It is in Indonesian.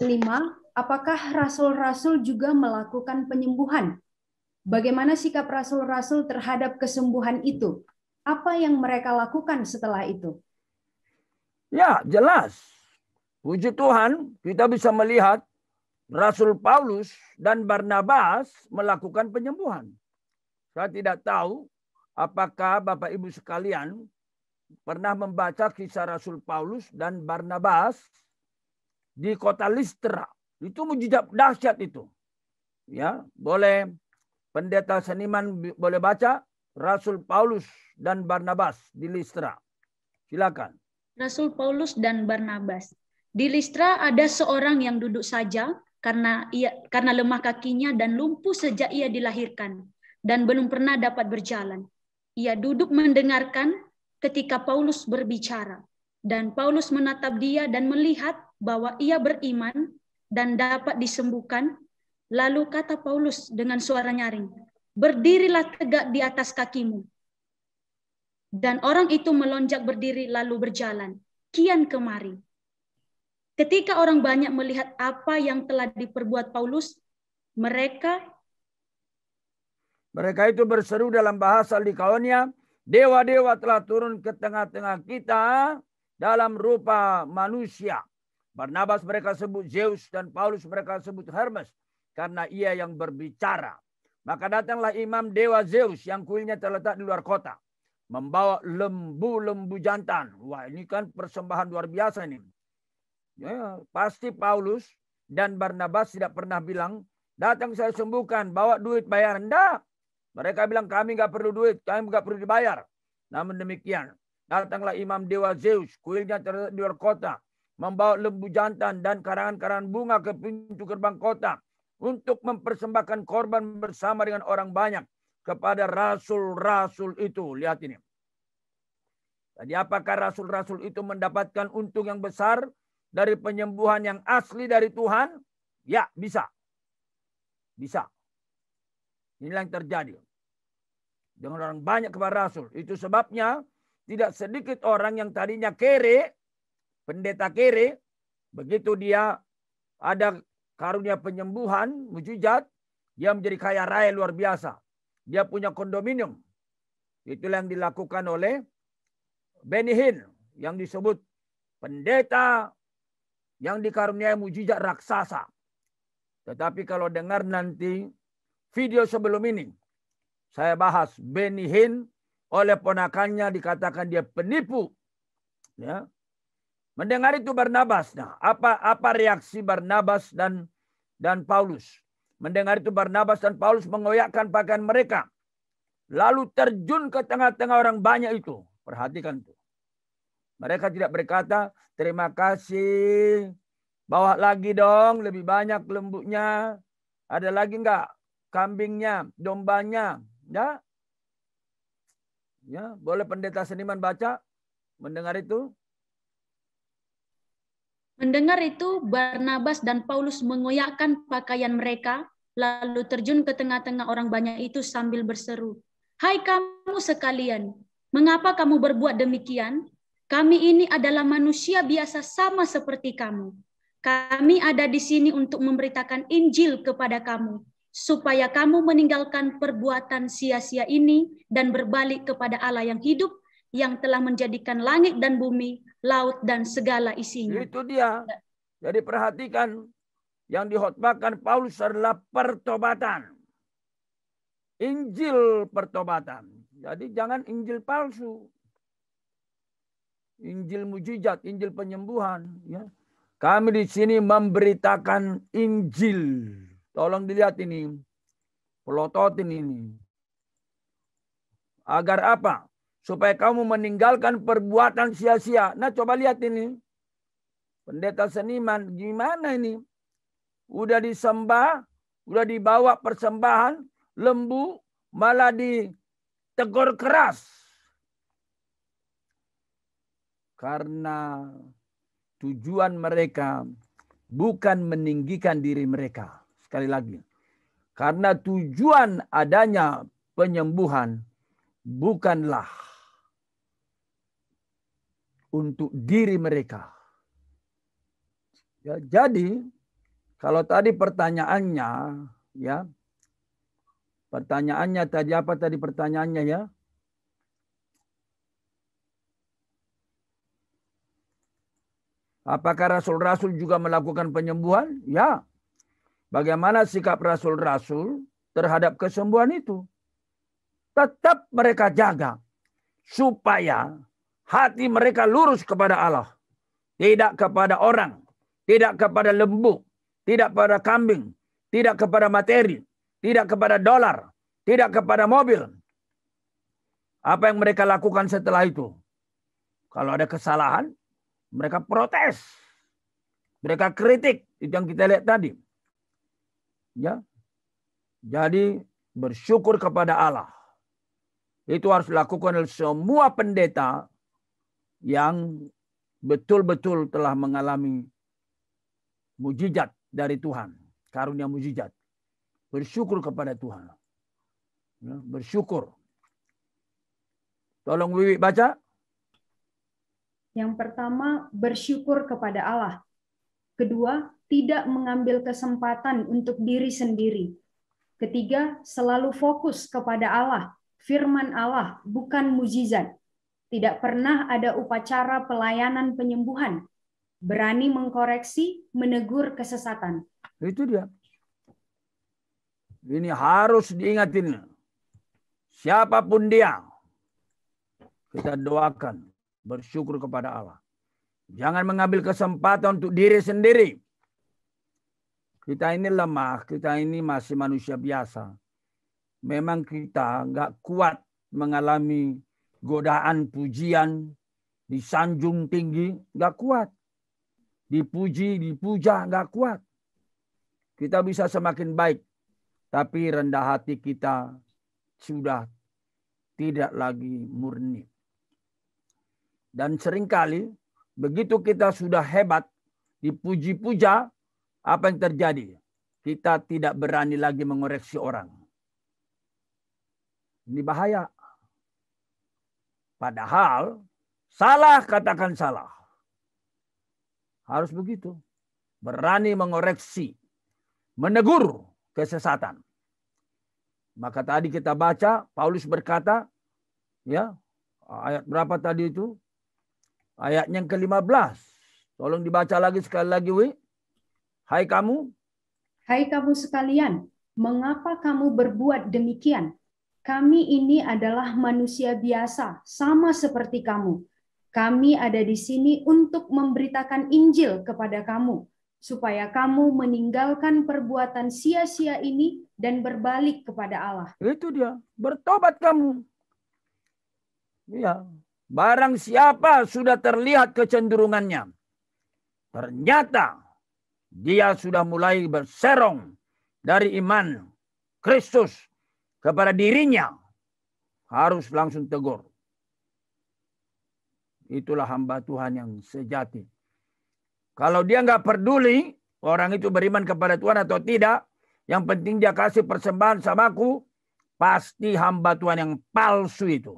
5. Apakah rasul-rasul juga melakukan penyembuhan? Bagaimana sikap rasul-rasul terhadap kesembuhan itu? Apa yang mereka lakukan setelah itu? Ya, jelas. Puji Tuhan, kita bisa melihat Rasul Paulus dan Barnabas melakukan penyembuhan. Saya tidak tahu apakah Bapak Ibu sekalian pernah membaca kisah Rasul Paulus dan Barnabas di kota Listra. Itu mujizat dahsyat itu. Ya, boleh pendeta seniman boleh baca Rasul Paulus dan Barnabas di Listra. Silakan. Rasul Paulus dan Barnabas. Di Listra ada seorang yang duduk saja karena lemah kakinya dan lumpuh sejak ia dilahirkan dan belum pernah dapat berjalan. Ia duduk mendengarkan ketika Paulus berbicara, dan Paulus menatap dia dan melihat bahwa ia beriman dan dapat disembuhkan. Lalu kata Paulus dengan suara nyaring, "Berdirilah tegak di atas kakimu." Dan orang itu melonjak berdiri lalu berjalan kian kemari. Ketika orang banyak melihat apa yang telah diperbuat Paulus, mereka itu berseru dalam bahasa Likaonia, "Dewa-dewa telah turun ke tengah-tengah kita dalam rupa manusia." Barnabas mereka sebut Zeus dan Paulus mereka sebut Hermes karena ia yang berbicara. Maka datanglah imam dewa Zeus yang kuilnya terletak di luar kota, membawa lembu-lembu jantan. Wah, ini kan persembahan luar biasa ini. Ya, pasti Paulus dan Barnabas tidak pernah bilang, "Datang saya sembuhkan, bawa duit bayar." Enggak. Mereka bilang, "Kami nggak perlu duit, kami nggak perlu dibayar." Namun demikian, datanglah imam dewa Zeus, kuilnya terletak di luar kota, membawa lembu jantan dan karangan-karangan bunga ke pintu gerbang kota untuk mempersembahkan korban bersama dengan orang banyak kepada rasul-rasul itu. Lihat ini. Jadi apakah rasul-rasul itu mendapatkan untung yang besar dari penyembuhan yang asli dari Tuhan? Ya, bisa. Bisa. Inilah yang terjadi. Dengan orang banyak kepada rasul. Itu sebabnya tidak sedikit orang yang tadinya kere, pendeta kere, begitu dia ada karunia penyembuhan, mujizat, dia menjadi kaya raya luar biasa. Dia punya kondominium. Itulah yang dilakukan oleh Benny Hinn yang disebut pendeta yang dikaruniai mujizat raksasa. Tetapi kalau dengar nanti video sebelum ini, saya bahas Benny Hinn oleh ponakannya dikatakan dia penipu. Ya. Mendengar itu Barnabas. Nah, apa reaksi Barnabas dan Paulus? Mendengar itu Barnabas dan Paulus mengoyakkan pakaian mereka, lalu terjun ke tengah-tengah orang banyak itu. Perhatikan itu. Mereka tidak berkata, "Terima kasih, bawa lagi dong, lebih banyak lembunya. Ada lagi enggak kambingnya, dombanya?" Ya. Ya, boleh pendeta seniman baca mendengar itu. Mendengar itu, Barnabas dan Paulus mengoyakkan pakaian mereka, lalu terjun ke tengah-tengah orang banyak itu sambil berseru, "Hai kamu sekalian, mengapa kamu berbuat demikian? Kami ini adalah manusia biasa sama seperti kamu. Kami ada di sini untuk memberitakan Injil kepada kamu, supaya kamu meninggalkan perbuatan sia-sia ini dan berbalik kepada Allah yang hidup, yang telah menjadikan langit dan bumi, laut dan segala isinya." Itu dia. Jadi perhatikan, yang dihotbahkan Paulus adalah pertobatan. Injil pertobatan. Jadi jangan Injil palsu. Injil mujizat, Injil penyembuhan. Ya. Kami di sini memberitakan Injil. Tolong dilihat ini. Pelototin ini. Agar apa? Supaya kamu meninggalkan perbuatan sia-sia. Nah, coba lihat ini. Pendeta seniman, gimana ini? Udah disembah, udah dibawa persembahan, lembu, malah ditegur keras. Karena tujuan mereka bukan meninggikan diri mereka. Sekali lagi. Karena tujuan adanya penyembuhan bukanlah untuk diri mereka. Ya, jadi Kalau tadi pertanyaannya, ya, pertanyaannya tadi apa tadi pertanyaannya ya? Apakah rasul-rasul juga melakukan penyembuhan? Ya. Bagaimana sikap rasul-rasul terhadap kesembuhan itu? Tetap mereka jaga supaya hati mereka lurus kepada Allah. Tidak kepada orang, tidak kepada lembu, tidak kepada kambing, tidak kepada materi, tidak kepada dolar, tidak kepada mobil. Apa yang mereka lakukan setelah itu? Kalau ada kesalahan, mereka protes. Mereka kritik. Itu yang kita lihat tadi. Ya. Jadi bersyukur kepada Allah. Itu harus dilakukan oleh semua pendeta yang betul-betul telah mengalami mujizat dari Tuhan. Karunia mujizat. Bersyukur kepada Tuhan. Ya, bersyukur. Tolong Wiwi baca. Yang pertama, bersyukur kepada Allah. Kedua, tidak mengambil kesempatan untuk diri sendiri. Ketiga, selalu fokus kepada Allah, firman Allah, bukan mujizat. Tidak pernah ada upacara pelayanan penyembuhan. Berani mengkoreksi, menegur kesesatan. Itu dia. Ini harus diingatin. Siapapun dia, kita doakan. Bersyukur kepada Allah. Jangan mengambil kesempatan untuk diri sendiri. Kita ini lemah, kita ini masih manusia biasa. Memang kita nggak kuat mengalami godaan pujian, disanjung tinggi, nggak kuat. Dipuji, dipuja, nggak kuat. Kita bisa semakin baik, tapi rendah hati kita sudah tidak lagi murni. Dan seringkali begitu kita sudah hebat, dipuji-puja, apa yang terjadi? Kita tidak berani lagi mengoreksi orang. Ini bahaya. Padahal salah, katakan salah. Harus begitu. Berani mengoreksi, menegur kesesatan. Maka tadi kita baca, Paulus berkata, ya, ayat berapa tadi itu? Ayatnya yang ke-15. Tolong dibaca lagi sekali lagi, Wi. Hai kamu sekalian, mengapa kamu berbuat demikian? Kami ini adalah manusia biasa, sama seperti kamu. Kami ada di sini untuk memberitakan Injil kepada kamu, supaya kamu meninggalkan perbuatan sia-sia ini dan berbalik kepada Allah. Itu dia, bertobat kamu. Ya. Barang siapa sudah terlihat kecenderungannya, ternyata dia sudah mulai berserong dari iman Kristus kepada dirinya, harus langsung tegur. Itulah hamba Tuhan yang sejati. Kalau dia nggak peduli orang itu beriman kepada Tuhan atau tidak, yang penting dia kasih persembahan sama aku, pasti hamba Tuhan yang palsu itu.